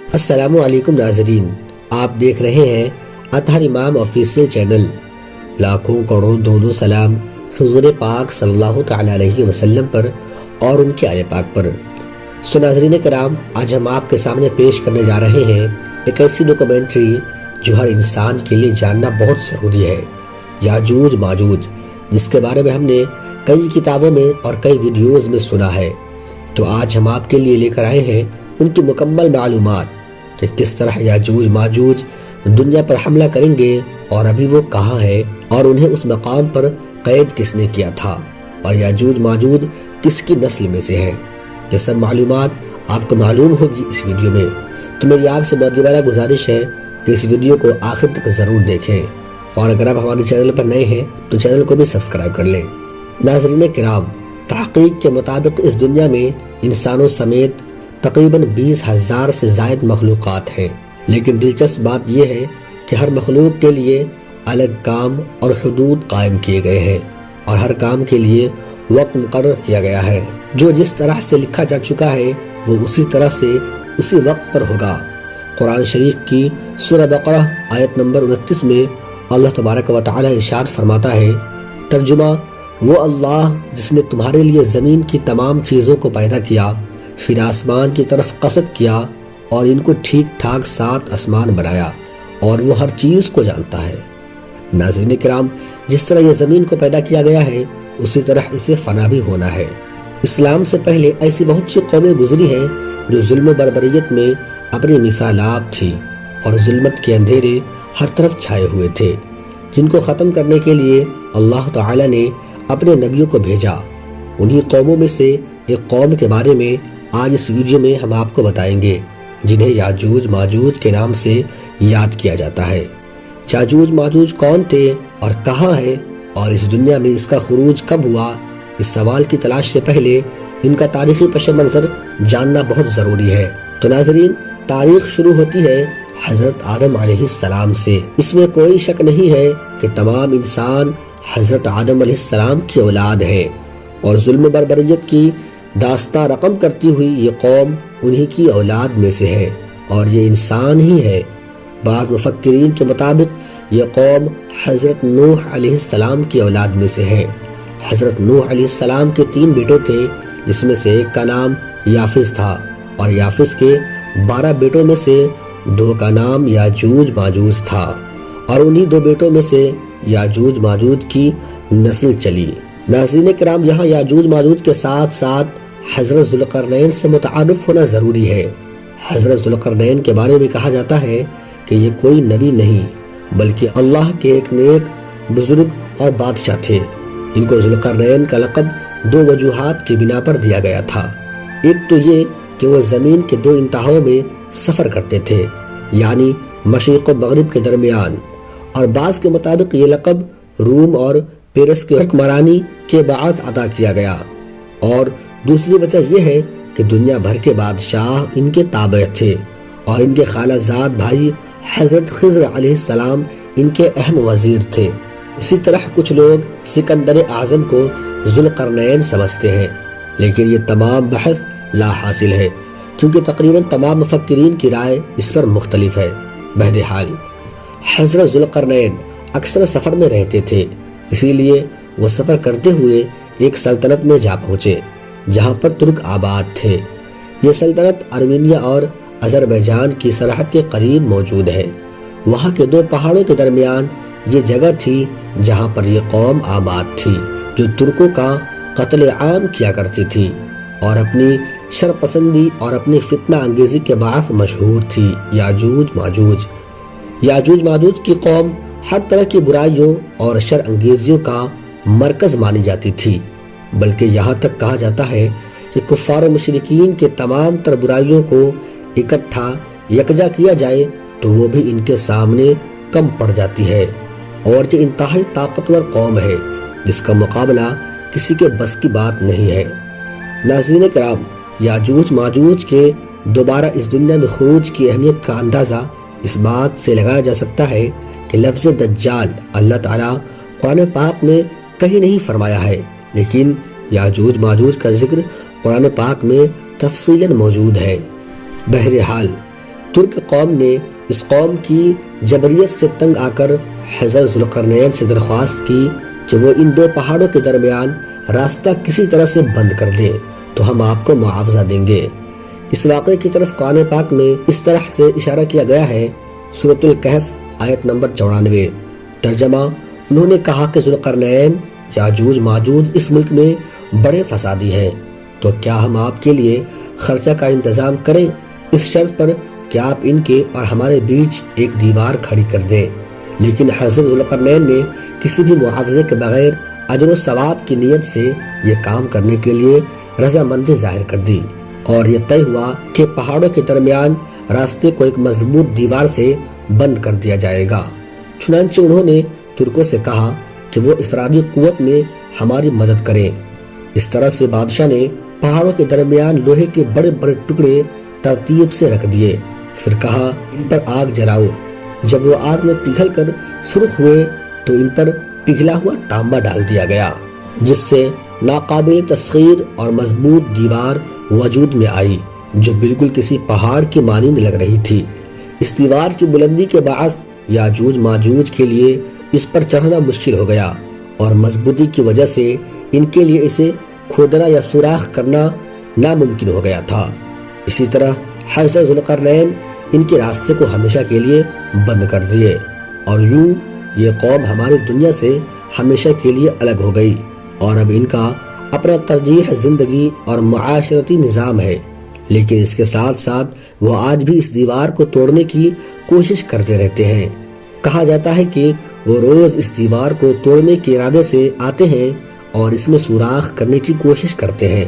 السلام علیکم ناظرین، آپ دیکھ رہے ہیں اطہر امام آفیشیل چینل۔ لاکھوں کروڑوں درود و سلام حضور پاک صلی اللہ تعالی علیہ وسلم پر اور ان کے آل پاک پر۔ سو ناظرین کرام، آج ہم آپ کے سامنے پیش کرنے جا رہے ہیں ایک ایسی ڈاکومنٹری جو ہر انسان کے لیے جاننا بہت ضروری ہے، یاجوج ماجوج، جس کے بارے میں ہم نے کئی کتابوں میں اور کئی ویڈیوز میں سنا ہے۔ تو آج ہم آپ کے لیے لے کر آئے ہیں ان کی مکمل معلومات کہ کس طرح یاجوج ماجوج دنیا پر حملہ کریں گے اور ابھی وہ کہاں ہے اور انہیں اس مقام پر قید کس نے کیا تھا اور یاجوج ماجوج کس کی نسل میں سے ہے۔ یہ سب معلومات آپ کو معلوم ہوگی اس ویڈیو میں، تو میری آپ سے مؤدبانہ گزارش ہے کہ اس ویڈیو کو آخر تک ضرور دیکھیں، اور اگر آپ ہمارے چینل پر نئے ہیں تو چینل کو بھی سبسکرائب کر لیں۔ ناظرین کرام، تحقیق کے مطابق اس دنیا میں انسانوں سمیت تقریباً 20,000 سے زائد مخلوقات ہیں، لیکن دلچسپ بات یہ ہے کہ ہر مخلوق کے لیے الگ کام اور حدود قائم کیے گئے ہیں، اور ہر کام کے لیے وقت مقرر کیا گیا ہے۔ جو جس طرح سے لکھا جا چکا ہے وہ اسی طرح سے اسی وقت پر ہوگا۔ قرآن شریف کی سورہ بقرہ آیت نمبر 29 میں اللہ تبارک و تعالی ارشاد فرماتا ہے، ترجمہ: وہ اللہ جس نے تمہارے لیے زمین کی تمام چیزوں کو پیدا کیا، پھر آسمان کی طرف قصد کیا اور ان کو ٹھیک ٹھاک 7 آسمان بنایا، اور وہ ہر چیز کو جانتا ہے۔ ناظرین کرام، جس طرح یہ زمین کو پیدا کیا گیا ہے اسی طرح اسے فنا بھی ہونا ہے۔ اسلام سے پہلے ایسی بہت سی قومیں گزری ہیں جو ظلم و بربریت میں اپنی مثالات تھی، اور ظلمت کے اندھیرے ہر طرف چھائے ہوئے تھے، جن کو ختم کرنے کے لیے اللہ تعالی نے اپنے نبیوں کو بھیجا۔ انہی قوموں میں سے ایک قوم کے بارے میں آج اس ویڈیو میں ہم آپ کو بتائیں گے، جنہیں یاجوج ماجوج کے نام سے یاد کیا جاتا ہے۔ یاجوج ماجوج کون تھے اور کہاں ہے، اور اس دنیا میں اس کا خروج کب ہوا؟ اس سوال کی تلاش سے پہلے ان کا تاریخی پس منظر جاننا بہت ضروری ہے۔ تو ناظرین، تاریخ شروع ہوتی ہے حضرت آدم علیہ السلام سے۔ اس میں کوئی شک نہیں ہے کہ تمام انسان حضرت آدم علیہ السلام کی اولاد ہے، اور ظلم و بربریت کی داستان رقم کرتی ہوئی یہ قوم انہی کی اولاد میں سے ہے، اور یہ انسان ہی ہے۔ بعض مفکرین کے مطابق یہ قوم حضرت نوح علیہ السلام کی اولاد میں سے ہے۔ حضرت نوح علیہ السلام کے 3 بیٹے تھے، جس میں سے ایک کا نام یافس تھا، اور یافس کے 12 بیٹوں میں سے 2 کا نام یاجوج ماجوج تھا، اور انہی 2 بیٹوں میں سے یاجوج ماجوج کی نسل چلی۔ ناظرین کرام، یہاں یاجوج ماجوج کے ساتھ ساتھ حضرت ذوالقرنین سے متعارف ہونا ضروری ہے۔ حضرت ذوالقرنین کے بارے میں کہا جاتا ہے کہ یہ کوئی نبی نہیں بلکہ اللہ کے ایک نیک بزرگ اور بادشاہ تھے۔ ان کو ذوالقرنین کا لقب 2 وجوہات کی بنا پر دیا گیا تھا۔ ایک تو یہ کہ وہ زمین کے 2 انتہاؤں میں سفر کرتے تھے، یعنی مشرق و مغرب کے درمیان، اور بعض کے مطابق یہ لقب روم اور پیرس کے حکمرانی کے بعد عطا کیا گیا، اور دوسری وجہ یہ ہے کہ دنیا بھر کے بادشاہ ان کے تابع تھے، اور ان کے خالہ زاد بھائی حضرت خضر علیہ السلام ان کے اہم وزیر تھے۔ اسی طرح کچھ لوگ سکندر اعظم کو ذوالقرنین سمجھتے ہیں، لیکن یہ تمام بحث لا حاصل ہے، کیونکہ تقریباً تمام مفکرین کی رائے اس پر مختلف ہے۔ بہرحال حضرت ذوالقرنین اکثر سفر میں رہتے تھے، اسی لیے وہ سفر کرتے ہوئے ایک سلطنت میں جا پہنچے جہاں پر ترک آباد تھے۔ یہ سلطنت ارمینیا اور آذربائیجان کی سرحد کے قریب موجود ہے۔ وہاں کے 2 پہاڑوں کے درمیان یہ جگہ تھی جہاں پر یہ قوم آباد تھی، جو ترکوں کا قتل عام کیا کرتی تھی، اور اپنی شر پسندی اور اپنی فتنہ انگیزی کے باعث مشہور تھی۔ یاجوج ماجوج کی قوم ہر طرح کی برائیوں اور شر انگیزیوں کا مرکز مانی جاتی تھی، بلکہ یہاں تک کہا جاتا ہے کہ کفار و مشرکین کے تمام تر برائیوں کو اکٹھا یکجا کیا جائے تو وہ بھی ان کے سامنے کم پڑ جاتی ہے، اور یہ انتہائی طاقتور قوم ہے جس کا مقابلہ کسی کے بس کی بات نہیں ہے۔ ناظرین کرام، یاجوج ماجوج کے دوبارہ اس دنیا میں خروج کی اہمیت کا اندازہ اس بات سے لگایا جا سکتا ہے کہ لفظ دجال اللہ تعالیٰ قرآن پاک میں کہیں نہیں فرمایا ہے، لیکن یاجوج ماجوج کا ذکر قرآن پاک میں تفصیلاً موجود ہے۔ بہرحال ترک قوم نے اس قوم کی جبریت سے تنگ آ کر حضرت ذوالقرنین سے درخواست کی کہ وہ ان دو پہاڑوں کے درمیان راستہ کسی طرح سے بند کر دیں تو ہم آپ کو معاوضہ دیں گے۔ اس واقعے کی طرف قرآن پاک میں اس طرح سے اشارہ کیا گیا ہے۔ سورۃ الکہف آیت نمبر 94۔ ترجمہ: انہوں نے کہا کہ ذوالقرنین یاجوج ماجوج اس ملک میں بڑے فسادی ہیں، تو کیا ہم آپ کے لیے خرچہ کا انتظام کریں اس شرط پر کہ آپ ان کے اور ہمارے بیچ ایک دیوار کھڑی کر دیں۔ لیکن حضرت ذوالقرنین نے کسی بھی معاوضے کے بغیر اجر و ثواب کی نیت سے یہ کام کرنے کے لیے رضامندی ظاہر کر دی، اور یہ طے ہوا کہ پہاڑوں کے درمیان راستے کو ایک مضبوط دیوار سے بند کر دیا جائے گا۔ چنانچہ انہوں نے ترکوں سے کہا کہ وہ افرادی قوت میں ہماری مدد کریں۔ اس طرح سے بادشاہ نے پہاڑوں کے درمیان لوہے کے بڑے بڑے ٹکڑے ترتیب سے رکھ دیے، پھر کہا ان پر آگ جلاؤ۔ جب وہ آگ میں پگھل کر سرخ ہوئے تو ان پر پگھلا ہوا تانبا ڈال دیا گیا، جس سے ناقابل تسخیر اور مضبوط دیوار وجود میں آئی جو بالکل کسی پہاڑ کی مانند لگ رہی تھی۔ اس دیوار کی بلندی کے باعث یاجوج ماجوج کے لیے اس پر چڑھنا مشکل ہو گیا، اور مضبوطی کی وجہ سے ان کے لیے اسے کھودنا یا سوراخ کرنا ناممکن ہو گیا تھا۔ اسی طرح حضرت ذوالقرنین ان کے راستے کو ہمیشہ کے لیے بند کر دیے، اور یوں یہ قوم ہماری دنیا سے ہمیشہ کے لیے الگ ہو گئی، اور اب ان کا اپنا ترجیح زندگی اور معاشرتی نظام ہے۔ لیکن اس کے ساتھ ساتھ وہ آج بھی اس دیوار کو توڑنے کی کوشش کرتے رہتے ہیں۔ کہا جاتا ہے کہ وہ روز اس دیوار کو توڑنے کے ارادے سے آتے ہیں اور اس میں سوراخ کرنے کی کوشش کرتے ہیں،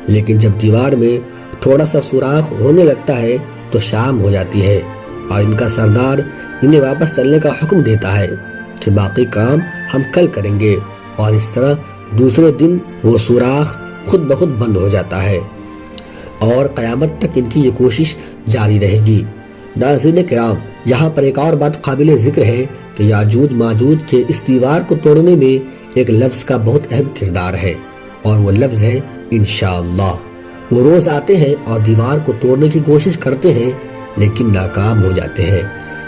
لیکن جب دیوار میں تھوڑا سا سوراخ ہونے لگتا ہے تو شام ہو جاتی ہے، اور ان کا سردار انہیں واپس چلنے کا حکم دیتا ہے کہ باقی کام ہم کل کریں گے، اور اس طرح دوسرے دن وہ سوراخ خود بخود بند ہو جاتا ہے، اور قیامت تک ان کی یہ کوشش جاری رہے گی۔ ناظرین کرام، یہاں پر ایک اور بات قابل ذکر ہے کہ یاجوج ماجوج کے اس دیوار کو توڑنے میں ایک لفظ کا بہت اہم کردار ہے، اور وہ لفظ ہے انشاءاللہ۔ وہ روز آتے ہیں اور دیوار کو توڑنے کی کوشش کرتے ہیں، لیکن ناکام ہو جاتے ہیں،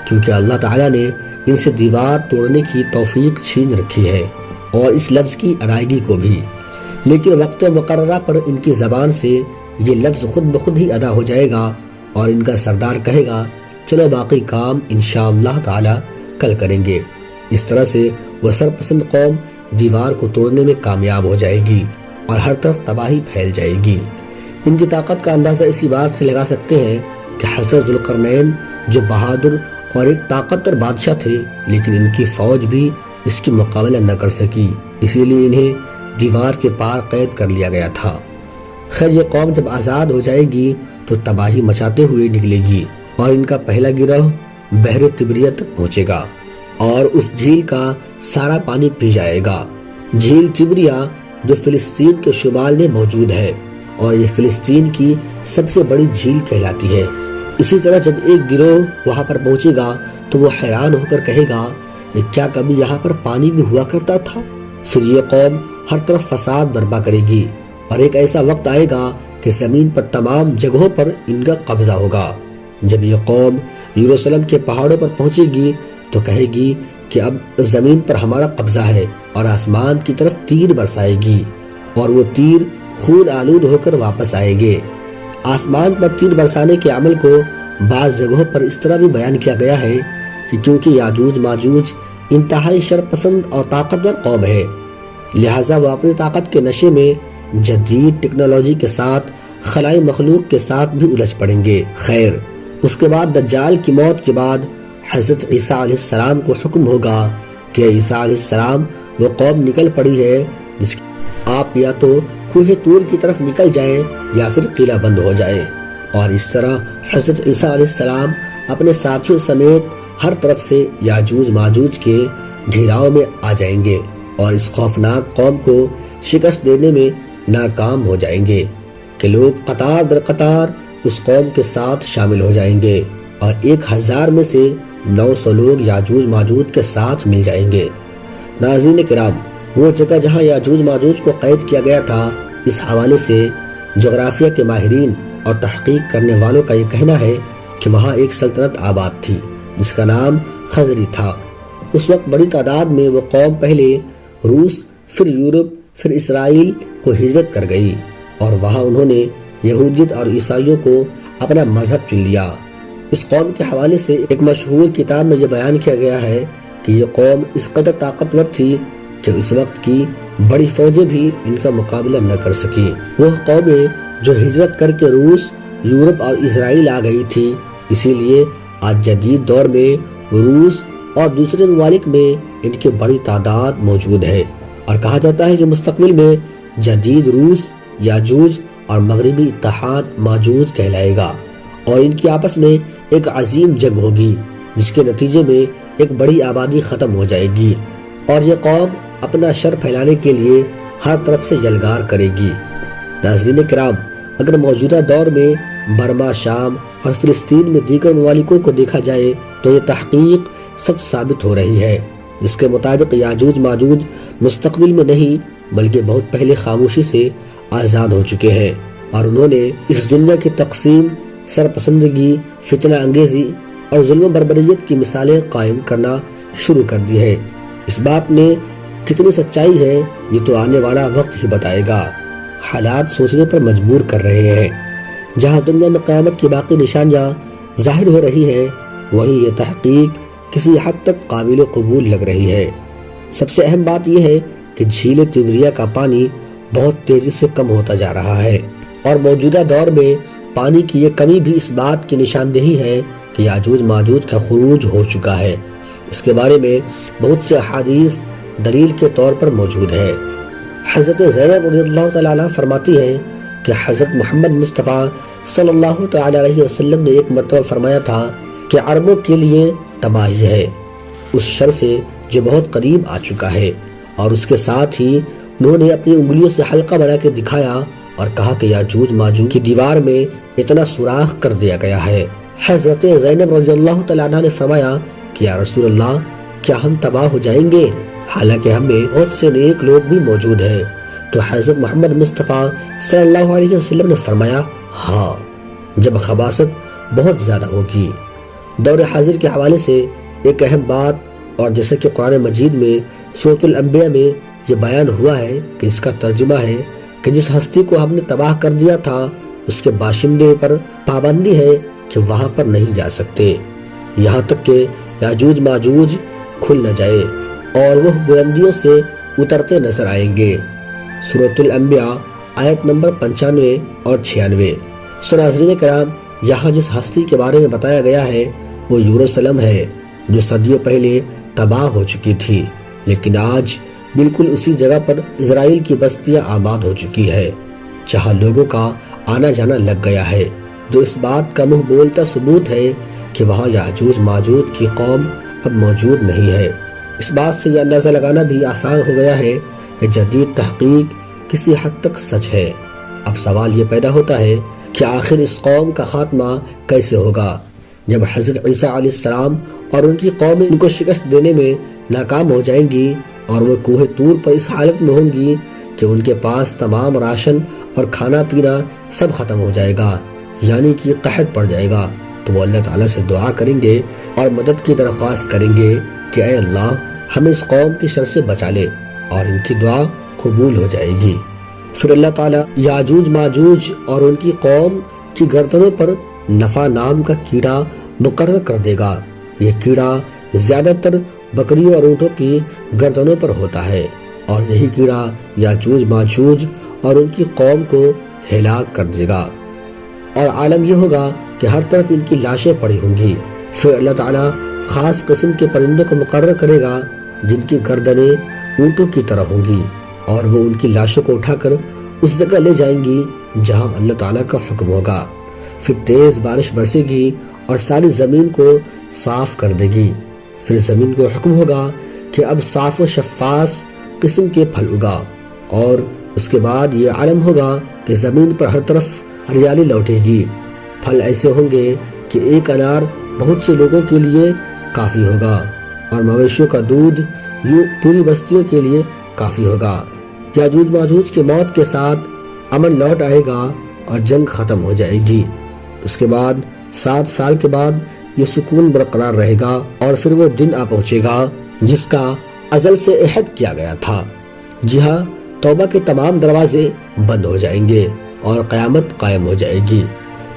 کیونکہ اللہ تعالیٰ نے ان سے دیوار توڑنے کی توفیق چھین رکھی ہے، اور اس لفظ کی ادائیگی کو بھی۔ لیکن وقت مقررہ پر ان کی زبان سے یہ لفظ خود بخود ہی ادا ہو جائے گا، اور ان کا سردار کہے گا چلو باقی کام انشاءاللہ تعالی کل کریں گے۔ اس طرح سے وہ سرپسند قوم دیوار کو توڑنے میں کامیاب ہو جائے گی، اور ہر طرف تباہی پھیل جائے گی۔ ان کی طاقت کا اندازہ اسی بات سے لگا سکتے ہیں کہ حضرت ذوالقرنین جو بہادر اور ایک طاقتور بادشاہ تھے، لیکن ان کی فوج بھی اس کی مقابلہ نہ کر سکی، اسی لیے انہیں دیوار کے پار قید کر لیا گیا تھا۔ خیر، یہ قوم جب آزاد ہو جائے گی تو تباہی مچاتے ہوئے نکلے گی، اور ان کا پہلا گروہ بحر تبریہ تک پہنچے گا، اور اس جھیل کا سارا پانی پی جائے گا۔ جھیل تبریہ جو فلسطین کے شمال میں موجود ہے، اور یہ فلسطین کی سب سے بڑی جھیل کہلاتی ہے۔ اسی طرح جب ایک گروہ وہاں پر پہنچے گا تو وہ حیران ہو کر کہے گا کہ کیا کبھی یہاں پر پانی بھی ہوا کرتا تھا؟ پھر یہ قوم ہر طرف فساد برپا کرے گی، اور ایک ایسا وقت آئے گا کہ زمین پر تمام جگہوں پر ان کا قبضہ ہوگا۔ جب یہ قوم یروشلم کے پہاڑوں پر پہنچے گی تو کہے گی کہ اب زمین پر ہمارا قبضہ ہے، اور آسمان کی طرف تیر برسائے گی، اور وہ تیر خون آلود ہو کر واپس آئیں گے۔ آسمان پر تیر برسانے کے عمل کو بعض جگہوں پر اس طرح بھی بیان کیا گیا ہے کہ کیونکہ یاجوج ماجوج انتہائی شر پسند اور طاقتور قوم ہے، لہٰذا وہ اپنی طاقت کے نشے میں جدید ٹیکنالوجی کے ساتھ خلائی مخلوق کے ساتھ بھی الجھ پڑیں گے۔ خیر، اس کے بعد دجال کی موت کے بعد حضرت عیسیٰ علیہ السلام کو حکم ہوگا کہ عیسیٰ علیہ السلام وہ قوم نکل پڑی ہے جس کی آپ یا تو کوہ طور کی طرف نکل جائیں یا پھر قلعہ بند ہو جائے، اور اس طرح حضرت عیسیٰ علیہ السلام اپنے ساتھیوں سمیت ہر طرف سے یاجوج ماجوج کے گھیراؤ میں آ جائیں گے، اور اس خوفناک قوم کو شکست دینے میں ناکام ہو جائیں گے کہ لوگ قطار در قطار اس قوم کے ساتھ شامل ہو جائیں گے، اور 1000 میں سے 900 لوگ یاجوج ماجوج کے ساتھ مل جائیں گے۔ ناظرین کرام، وہ جگہ جہاں یاجوج ماجوج کو قید کیا گیا تھا، اس حوالے سے جغرافیہ کے ماہرین اور تحقیق کرنے والوں کا یہ کہنا ہے کہ وہاں ایک سلطنت آباد تھی جس کا نام خزری تھا۔ اس وقت بڑی تعداد میں وہ قوم پہلے روس، پھر یورپ، پھر اسرائیل کو ہجرت کر گئی، اور وہاں انہوں نے یہودیت اور عیسائیوں کو اپنا مذہب چن لیا۔ اس قوم کے حوالے سے ایک مشہور کتاب میں یہ بیان کیا گیا ہے کہ یہ قوم اس قدر طاقتور تھی کہ اس وقت کی بڑی فوجیں بھی ان کا مقابلہ نہ کر سکیں۔ وہ قومیں جو ہجرت کر کے روس، یورپ اور اسرائیل آ گئی تھی، اسی لیے آج جدید دور میں روس اور دوسرے ممالک میں ان کی بڑی تعداد موجود ہے، اور کہا جاتا ہے کہ مستقبل میں جدید روس یاجوج اور مغربی اتحاد ماجوج کہلائے گا، اور ان کی آپس میں ایک عظیم جنگ ہوگی جس کے نتیجے میں ایک بڑی آبادی ختم ہو جائے گی، اور یہ قوم اپنا شر پھیلانے کے لیے ہر طرف سے یلغار کرے گی۔ ناظرین کرام، اگر موجودہ دور میں برما، شام اور فلسطین میں دیگر ممالکوں کو دیکھا جائے تو یہ تحقیق سچ ثابت ہو رہی ہے، جس کے مطابق یاجوج ماجوج مستقبل میں نہیں بلکہ بہت پہلے خاموشی سے آزاد ہو چکے ہیں، اور انہوں نے اس دنیا کی تقسیم، سرپسندگی، فتنہ انگیزی اور ظلم و بربریت کی مثالیں قائم کرنا شروع کر دی ہے۔ اس بات میں کتنی سچائی ہے یہ تو آنے والا وقت ہی بتائے گا۔ حالات سوچنے پر مجبور کر رہے ہیں۔ جہاں دنیا میں قیامت کی باقی نشانیاں ظاہر ہو رہی ہیں، وہیں یہ تحقیق کسی حد تک قابل قبول لگ رہی ہے۔ سب سے اہم بات یہ ہے کہ جھیل تبریہ کا پانی بہت تیزی سے کم ہوتا جا رہا ہے، اور موجودہ دور میں پانی کی یہ کمی بھی اس بات کی نشاندہی ہے کہ یاجوج ماجوج کا خروج ہو چکا ہے۔ اس کے بارے میں بہت سے احادیث دلیل کے طور پر موجود ہے۔ حضرت زینب رضی اللہ تعالیٰ عنہ فرماتی ہے کہ حضرت محمد مصطفیٰ صلی اللہ تعالیٰ علیہ وسلم نے ایک مرتبہ فرمایا تھا کہ عربوں کے لیے تباہی ہے اس شر سے جو بہت قریب آ چکا ہے، اور اس کے ساتھ ہی انہوں نے اپنی انگلیوں سے حلقہ بنا کے دکھایا اور کہا کہ یاجوج ماجوج کی دیوار میں اتنا سوراخ کر دیا گیا ہے۔ حضرت زینب رضی اللہ تعالیٰ عنہ نے فرمایا کہ یا رسول اللہ، کیا ہم تباہ ہو جائیں گے حالانکہ ہم میں بہت سے نیک لوگ بھی موجود ہیں؟ تو حضرت محمد مصطفیٰ صلی اللہ علیہ وسلم نے فرمایا، ہاں، جب خباثت بہت زیادہ ہوگی۔ دور حاضر کے حوالے سے ایک اہم بات، اور جیسا کہ قرآن مجید میں سورۃ الانبیاء میں یہ بیان ہوا ہے کہ اس کا ترجمہ ہے کہ جس ہستی کو ہم نے تباہ کر دیا تھا اس کے باشندے پر پابندی ہے کہ وہاں پر نہیں جا سکتے یہاں تک کہ یاجوج ماجوج کھل نہ جائے اور وہ بلندیوں سے اترتے نظر آئیں گے۔ سورۃ الانبیاء آیت نمبر 95 اور 96۔ ناظرین کرام، یہاں جس ہستی کے بارے میں بتایا گیا ہے وہ یروشلم ہے، جو صدیوں پہلے تباہ ہو چکی تھی، لیکن آج بالکل اسی جگہ پر اسرائیل کی بستیاں آباد ہو چکی ہے، جہاں لوگوں کا آنا جانا لگ گیا ہے، جو اس بات کا منہ بولتا ثبوت ہے کہ وہاں یاجوج ماجوج کی قوم اب موجود نہیں ہے۔ اس بات سے یہ اندازہ لگانا بھی آسان ہو گیا ہے کہ جدید تحقیق کسی حد تک سچ ہے۔ اب سوال یہ پیدا ہوتا ہے کہ آخر اس قوم کا خاتمہ کیسے ہوگا جب حضرت عیسیٰ علیہ السلام اور ان کی قوم ان کو شکست دینے میں ناکام ہو جائیں گی اور وہ کوہ طور پر اس حالت میں ہوں گی کہ ان کے پاس تمام راشن اور کھانا پینا سب ختم ہو جائے گا، یعنی کہ قحط پڑ جائے گا، تو وہ اللہ تعالیٰ سے دعا کریں گے اور مدد کی درخواست کریں گے کہ اے اللہ، ہمیں اس قوم کی شر سے بچا لے، اور ان کی دعا قبول ہو جائے گی۔ پھر اللہ تعالیٰ یاجوج ماجوج اور ان کی قوم کی گردنوں پر نفع نام کا کیڑا مقرر کر دے گا۔ یہ کیڑا زیادہ تر بکریوں اور اونٹوں کی گردنوں پر ہوتا ہے، اور یہی کیڑا یاجوج ماجوج اور ان کی قوم کو ہلاک کر دے گا، اور عالم یہ ہوگا کہ ہر طرف ان کی لاشیں پڑی ہوں گی۔ پھر اللہ تعالیٰ خاص قسم کے پرندوں کو مقرر کرے گا جن کی گردنیں اونٹوں کی طرح ہوں گی، اور وہ ان کی لاشوں کو اٹھا کر اس جگہ لے جائیں گی جہاں اللہ تعالیٰ کا حکم ہوگا۔ پھر تیز بارش برسے گی اور ساری زمین کو صاف کر دے گی۔ پھر زمین کو حکم ہوگا کہ اب صاف و شفاف قسم کے پھل اگا، اور اس کے بعد یہ عالم ہوگا کہ زمین پر ہر طرف ہریالی لوٹے گی۔ پھل ایسے ہوں گے کہ ایک انار بہت سے لوگوں کے لیے کافی ہوگا، اور مویشیوں کا دودھ یوں پوری بستیوں کے لیے کافی ہوگا۔ یاجوج ماجوج کی موت کے ساتھ امن لوٹ آئے گا اور جنگ ختم ہو جائے گی۔ اس کے بعد 7 سال کے بعد یہ سکون برقرار رہے گا اور پھر وہ دن آ پہنچے گا جس کا ازل سے عہد کیا گیا تھا۔ جی ہاں، توبہ کے تمام دروازے بند ہو جائیں گے اور قیامت قائم ہو جائے گی۔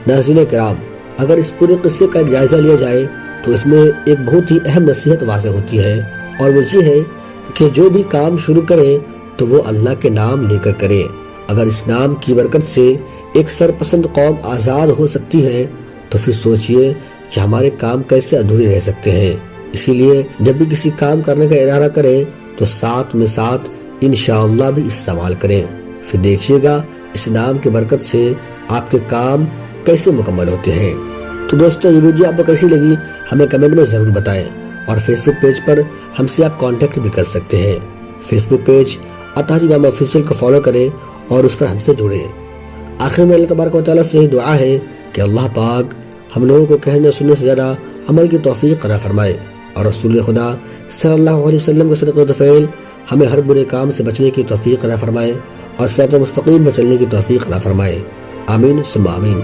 ناظرین کرام، اگر اس پورے قصے کا ایک جائزہ لیا جائے تو اس میں ایک بہت ہی اہم نصیحت واضح ہوتی ہے، اور وہ یہ ہے کہ جو بھی کام شروع کرے تو وہ اللہ کے نام لے کر کرے۔ اگر اس نام کی برکت سے ایک سرپسند قوم آزاد ہو سکتی ہے تو پھر سوچئے کہ ہمارے کام کیسے ادھورے رہ سکتے ہیں۔ اسی لیے جب بھی کسی کام کرنے کا ارادہ کریں تو ساتھ میں ساتھ انشاءاللہ بھی استعمال کریں، پھر دیکھیے گا اس نام کی برکت سے آپ کے کام کیسے مکمل ہوتے ہیں۔ تو دوستو، یہ ویڈیو آپ کو کیسی لگی ہمیں کمنٹ میں ضرور بتائیں، اور فیس بک پیج پر ہم سے آپ کانٹیکٹ بھی کر سکتے ہیں۔ فیس بک پیج اطہر امام آفیشیل کو فالو کریں اور اس پر ہم سے جڑیں۔ آخر میں اللہ تبارک و تعالیٰ سے یہی دعا ہے کہ اللہ پاک ہم لوگوں کو کہنے سننے سے زیادہ عمل کی توفیق عطا فرمائے، اور رسول خدا صلی اللہ علیہ وسلم کے صدقہ و فعل ہمیں ہر برے کام سے بچنے کی توفیق عطا فرمائے اور صراط مستقیم پر چلنے کی توفیق عطا فرمائے۔ آمین ثم آمین۔